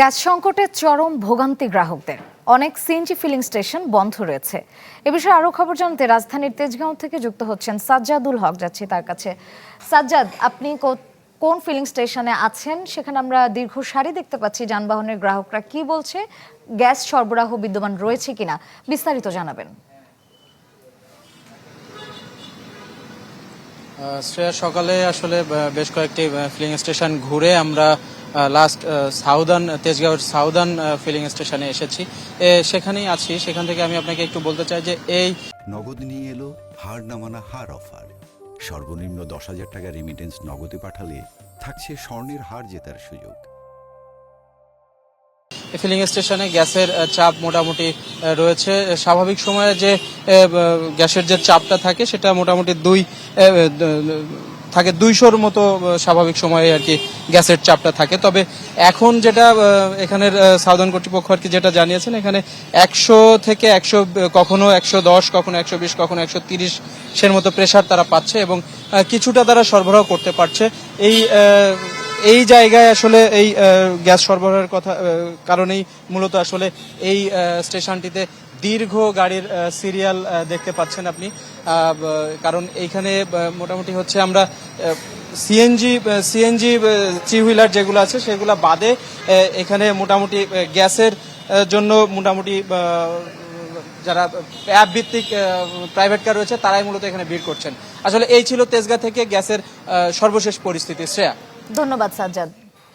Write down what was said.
Gas সংকটে চরম ভোগান্তি গ্রাহকদের। অনেক সিএনজি ফিলিং স্টেশন বন্ধ রয়েছে। এ বিষয়ে আরো খবর জানতে রাজধানীর তেজগাঁও থেকে যুক্ত হচ্ছেন সাজ্জাদুল হক, যাচ্ছি তার কাছে। সাজ্জাদ, আপনি কোন ফিলিং স্টেশনে আছেন? সেখানে আমরা দীর্ঘ সারি দেখতে পাচ্ছি। যানবাহনের গ্রাহকরা কি বলছে? গ্যাস সরবরাহ বিদ্যমান রয়েছে কিনা, বিস্তারিত জানাবেন। শ্রেয়া, সকালে আসলে বেশ কয়েকটি ফিলিং স্টেশন ঘুরে আমরা লাস্ট তেজগাঁওয়ের সাউদার্ন ফিলিং স্টেশনে এসেছি। সেখানেই আছি। সেখান থেকে আমি আপনাকে একটু বলতে চাই যে এই নগদ নিয়ে এলো হার না মানা হার অফার। সর্বনিম্ন 10,000 টাকা রেমিটেন্স নগদে পাঠালে থাকছে স্বর্ণের হার জেতার সুযোগ। ফিলিং স্টেশনে গ্যাসের চাপ মোটামুটি রয়েছে। স্বাভাবিক সময়ে যে গ্যাসের যে চাপটা থাকে সেটা মোটামুটি 200-র মতো স্বাভাবিক সময়ে আর কি গ্যাসের চাপটা থাকে। তবে এখন যেটা এখানের সাউদার্ন কর্তৃপক্ষ আর কি যেটা জানিয়েছেন, এখানে 100 থেকে 100, কখনো 110, কখনো 120, কখনো 130-এর মতো প্রেসার তারা পাচ্ছে এবং কিছুটা তারা সরবরাহ করতে পারছে। এই জায়গায় আসলে এই গ্যাস সরবরাহের কারণেই মূলত আসলে এই স্টেশনটিতে দীর্ঘ গাড়ির সিরিয়াল দেখতে পাচ্ছেন আপনি। কারণ এইখানে মোটামুটি হচ্ছে আমরা সিএনজি থ্রি হুইলার যেগুলো আছে সেগুলো বাদে এখানে মোটামুটি গ্যাসের জন্য মোটামুটি যারা অ্যাপ ভিত্তিক প্রাইভেট কার রয়েছে তারাই মূলত এখানে ভিড় করছেন। আসলে এই ছিল তেজগাঁ থেকে গ্যাসের সর্বশেষ পরিস্থিতি। শ্রেয়া, ধন্যবাদ সাজ্জাদ।